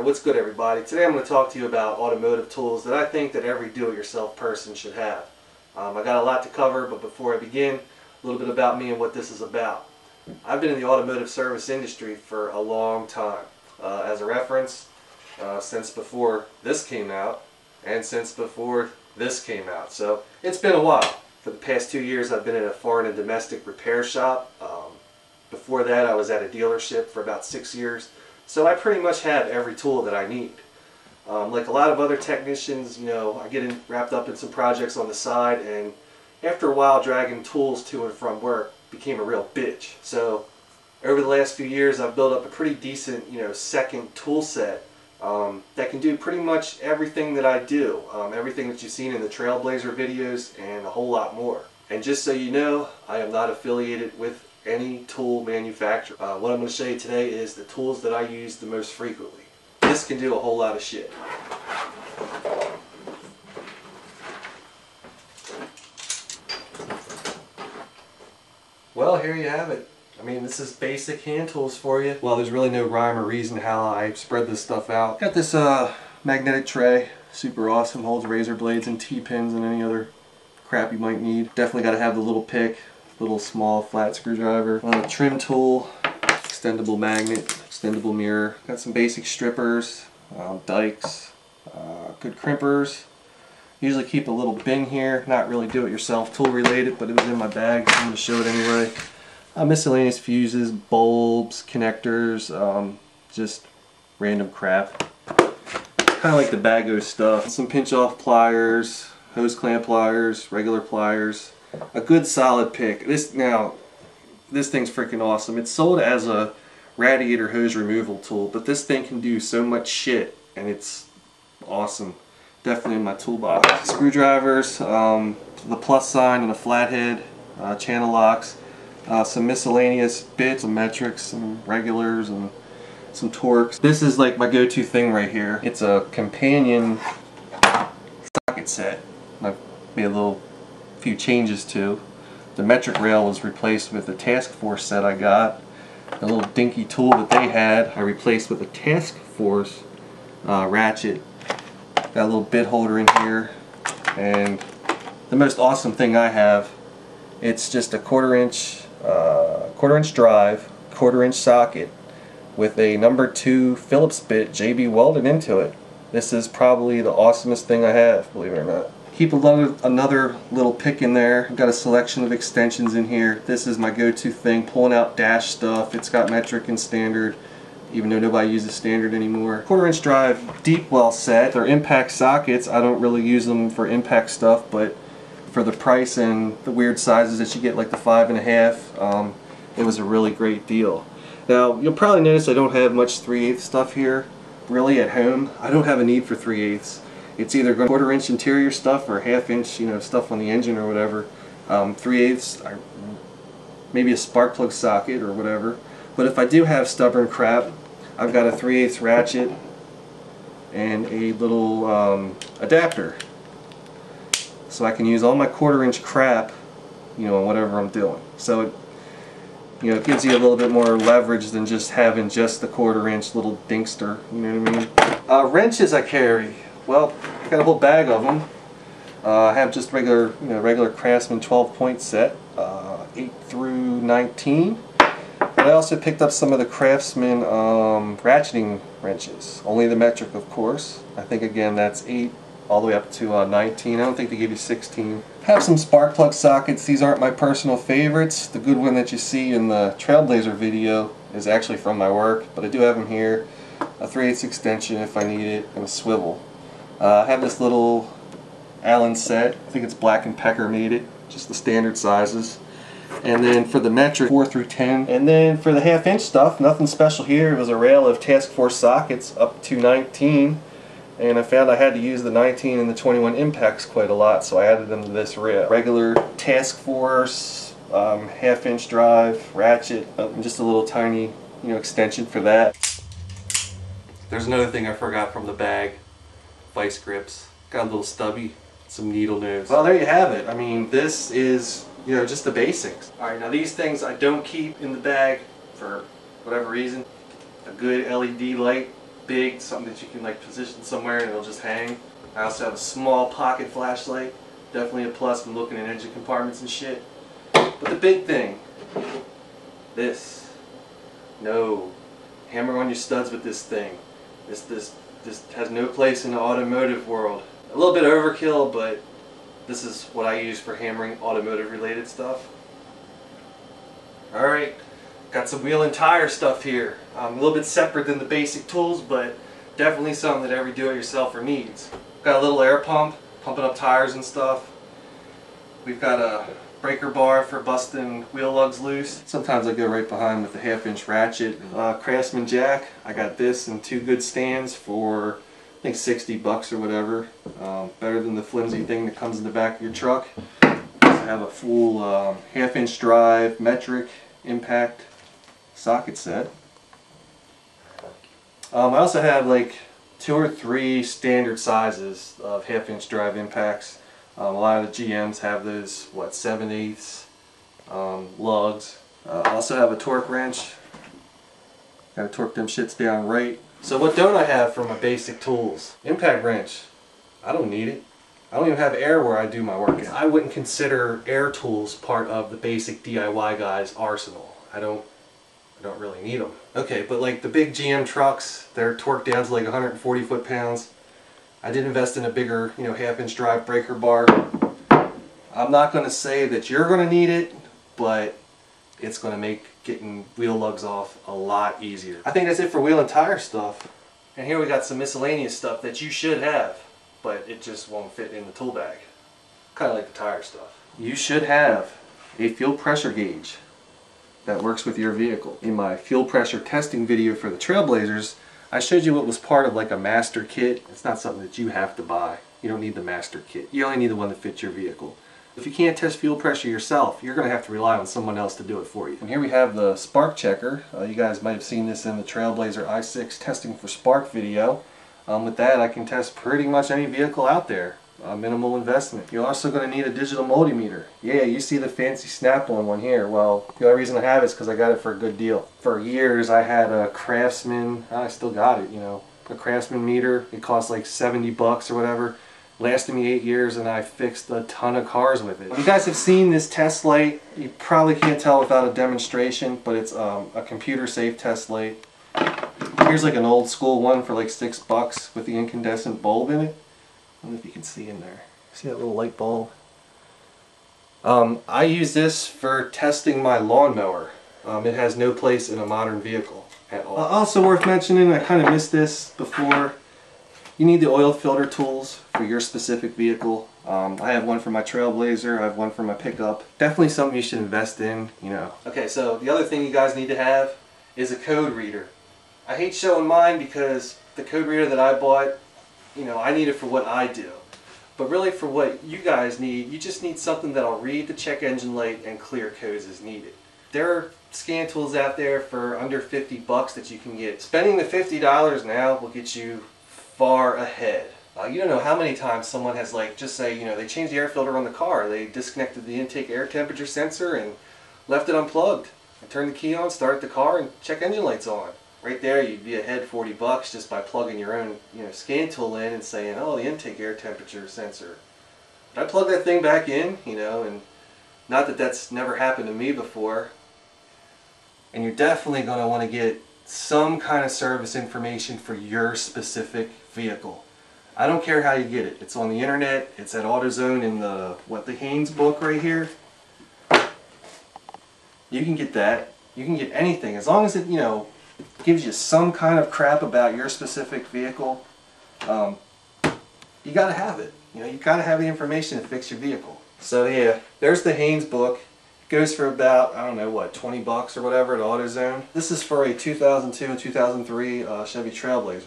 Alright, what's good everybody? Today I'm going to talk to you about automotive tools that I think that every do-it-yourself person should have. I got a lot to cover, but before I begin, a little bit about me and what this is about. I've been in the automotive service industry for a long time. As a reference, since before this came out, and since before this came out. So it's been a while. For the past 2 years I've been in a foreign and domestic repair shop. Before that I was at a dealership for about 6 years. So I pretty much have every tool that I need. Like a lot of other technicians, you know, I get wrapped up in some projects on the side, and after a while dragging tools to and from work became a real bitch. So over the last few years I've built up a pretty decent, second tool set that can do pretty much everything that I do. Everything that you've seen in the Trailblazer videos and a whole lot more. And just so you know, I am not affiliated with any tool manufacturer. What I'm going to show you today is the tools that I use the most frequently. This can do a whole lot of shit. Well, here you have it. I mean, this is basic hand tools for you. Well, there's really no rhyme or reason how I spread this stuff out. Got this magnetic tray, super awesome, holds razor blades and T-pins and any other crap you might need. Definitely got to have the little pick. Little small flat screwdriver, trim tool, extendable magnet, extendable mirror. Got some basic strippers, dikes, good crimpers. Usually keep a little bin here, not really do-it-yourself tool related, but it was in my bag, so I'm going to show it anyway. Miscellaneous fuses, bulbs, connectors, just random crap. Kind of like the Bago stuff. Some pinch-off pliers, hose clamp pliers, regular pliers. A good solid pick. This thing's freaking awesome. It's sold as a radiator hose removal tool, but this thing can do so much shit, and it's awesome. Definitely in my toolbox. Screwdrivers, the plus sign and a flathead, channel locks, some miscellaneous bits, some metrics, some regulars, and some torques. This is like my go-to thing right here. It's a companion socket set. I've made a few changes to. The metric rail was replaced with a task force set I got. The little dinky tool that they had I replaced with a task force ratchet. Got a little bit holder in here, and the most awesome thing I have, it's just a quarter inch drive, quarter-inch socket with a number 2 Phillips bit JB welded into it. This is probably the awesomest thing I have, believe it or not. Keep another little pick in there. I've got a selection of extensions in here. This is my go-to thing, pulling out dash stuff. It's got metric and standard, even though nobody uses standard anymore. Quarter-inch drive deep well set. They're impact sockets. I don't really use them for impact stuff, but for the price and the weird sizes that you get, like the 5.5, it was a really great deal. Now, you'll probably notice I don't have much 3/8 stuff here. Really, at home, I don't have a need for 3/8. It's either quarter-inch interior stuff or half-inch, stuff on the engine or whatever. 3/8, maybe a spark plug socket or whatever. But if I do have stubborn crap, I've got a 3/8 ratchet and a little adapter, so I can use all my quarter-inch crap, on whatever I'm doing. So it gives you a little bit more leverage than just having just the quarter-inch little dinkster. You know what I mean? Wrenches I carry. Well, I got a whole bag of them. I have just regular Craftsman 12-point set, 8 through 19. But I also picked up some of the Craftsman ratcheting wrenches. Only the metric, of course. I think again that's 8 all the way up to 19. I don't think they give you 16. I have some spark plug sockets. These aren't my personal favorites. The good one that you see in the Trailblazer video is actually from my work, but I do have them here. A 3/8 extension if I need it, and a swivel. I have this little Allen set. I think it's Black & Pecker made it, just the standard sizes. And then for the metric, 4 through 10. And then for the half-inch stuff, nothing special here. It was a rail of task force sockets up to 19. And I found I had to use the 19 and the 21 impacts quite a lot, so I added them to this rail. Regular task force, half-inch drive, ratchet, and just a little tiny, extension for that. There's another thing I forgot from the bag. Vice grips. Got a little stubby, some needle nose. Well, there you have it. I mean, this is, just the basics. Alright, now these things I don't keep in the bag for whatever reason. A good LED light big, something that you can like position somewhere and it'll just hang. I also have a small pocket flashlight, definitely a plus when looking at engine compartments and shit. But the big thing, this. No, hammer on your studs with this thing. This has no place in the automotive world. A little bit overkill, but this is what I use for hammering automotive related stuff. Alright, got some wheel and tire stuff here. A little bit separate than the basic tools, but definitely something that every do-it-yourselfer needs. Got a little air pump, pumping up tires and stuff. We've got a breaker bar for busting wheel lugs loose. Sometimes I go right behind with the 1/2-inch ratchet. Craftsman jack. I got this and 2 good stands for I think $60 or whatever. Better than the flimsy thing that comes in the back of your truck. I have a full 1/2-inch drive metric impact socket set. I also have like 2 or 3 standard sizes of 1/2-inch drive impacts. A lot of the GMs have those, what, 7/8 lugs. I also have a torque wrench. Gotta torque them shits down right. So what don't I have for my basic tools? Impact wrench. I don't need it. I don't even have air where I do my work. I wouldn't consider air tools part of the basic DIY guy's arsenal. I don't really need them. Okay, but like the big GM trucks, they're torqued down to like 140 foot-pounds. I did invest in a bigger, 1/2-inch drive breaker bar. I'm not going to say that you're going to need it, but it's going to make getting wheel lugs off a lot easier. I think that's it for wheel and tire stuff. And here we got some miscellaneous stuff that you should have, but it just won't fit in the tool bag. Kind of like the tire stuff. You should have a fuel pressure gauge that works with your vehicle. In my fuel pressure testing video for the Trailblazers, I showed you what was part of like a master kit. It's not something that you have to buy. You don't need the master kit. You only need the one that fits your vehicle. If you can't test fuel pressure yourself, you're going to have to rely on someone else to do it for you. And here we have the spark checker. You guys might have seen this in the Trailblazer i6 testing for spark video. With that, I can test pretty much any vehicle out there. Minimal investment. You're also going to need a digital multimeter. Yeah, you see the fancy Snap-on one here. Well, the only reason I have it is because I got it for a good deal. For years I had a Craftsman, I still got it, a Craftsman meter. It cost like $70 or whatever. Lasted me 8 years and I fixed a ton of cars with it. If you guys have seen this test light, you probably can't tell without a demonstration, but it's a computer safe test light. Here's like an old school one for like $6 with the incandescent bulb in it. I don't know if you can see in there. See that little light bulb? I use this for testing my lawnmower. It has no place in a modern vehicle at all. Also worth mentioning, I kind of missed this before, you need the oil filter tools for your specific vehicle. I have one for my Trailblazer, I have one for my pickup. Definitely something you should invest in, Okay, so the other thing you guys need to have is a code reader. I hate showing mine because the code reader that I bought, I need it for what I do. But really for what you guys need, you just need something that'll read the check engine light and clear codes as needed. There are scan tools out there for under $50 that you can get. Spending the $50 now will get you far ahead. You don't know how many times someone has just say, they changed the air filter on the car. They disconnected the intake air temperature sensor and left it unplugged. And turned the key on, started the car, and check engine light's on. Right there, you'd be ahead $40 just by plugging your own, scan tool in and saying, oh, the intake air temperature sensor. But I plug that thing back in, and not that that's never happened to me before. And you're definitely going to want to get some kind of service information for your specific vehicle. I don't care how you get it. It's on the internet. It's at AutoZone in the Haynes book right here. You can get that. You can get anything as long as it, gives you some kind of crap about your specific vehicle. You gotta have it. You gotta have the information to fix your vehicle. So yeah, there's the Haynes book. It goes for about, I don't know what, $20 or whatever at AutoZone. This is for a 2002 and 2003 Chevy Trailblazer.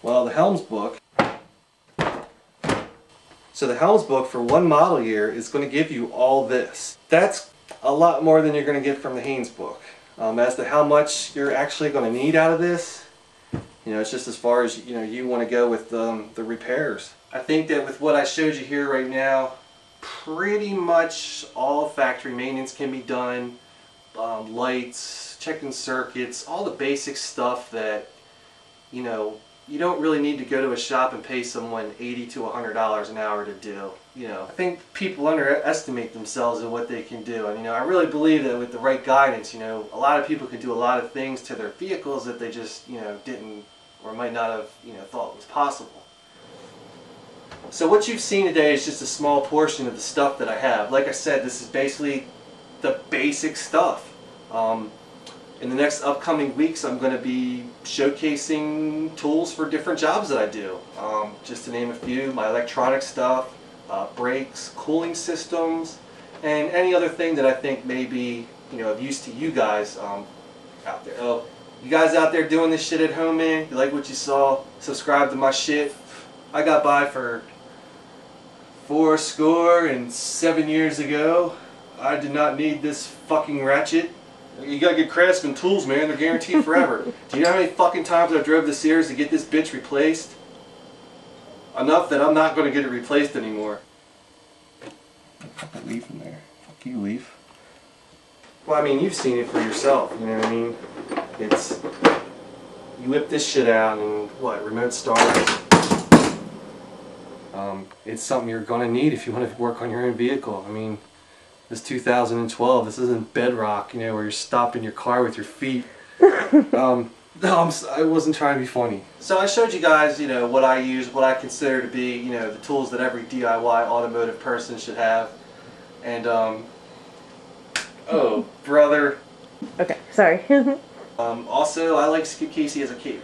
Well, the Helms book. So the Helms book for one model year is going to give you all this. That's a lot more than you're going to get from the Haynes book. As to how much you're actually going to need out of this, it's just as far as you want to go with the repairs. I think that with what I showed you here right now, pretty much all factory maintenance can be done. Lights, checking circuits, all the basic stuff that you know, you don't really need to go to a shop and pay someone $80 to $100 an hour to do. You know, I think people underestimate themselves and what they can do. And, you know, I really believe that with the right guidance, you know, a lot of people can do a lot of things to their vehicles that they just, you know, didn't or might not have, you know, thought was possible. So what you've seen today is just a small portion of the stuff that I have. Like I said, this is basically the basic stuff. In the next upcoming weeks, I'm going to be showcasing tools for different jobs that I do. Just to name a few, my electronic stuff, brakes, cooling systems, and any other thing that I think may be, you know, of use to you guys out there. Oh, you guys out there doing this shit at home, man? You like what you saw? Subscribe to my shit. I got by for 7 years ago. I did not need this fucking ratchet. You gotta get Craftsman tools, man. They're guaranteed forever. Do you know how many fucking times I drove to Sears to get this bitch replaced? Enough that I'm not gonna get it replaced anymore. Put that leaf in there. Fuck you, leaf. Well, I mean, you've seen it for yourself. You know what I mean? It's, you whip this shit out and what? Remote start. It's something you're gonna need if you want to work on your own vehicle. I mean, this 2012, this isn't bedrock, you know, where you're stopping your car with your feet. No, I wasn't trying to be funny. So I showed you guys, you know, what I use, what I consider to be, you know, the tools that every DIY automotive person should have. And, oh, brother. Okay, sorry. Also, I like to keep Casey as a cape.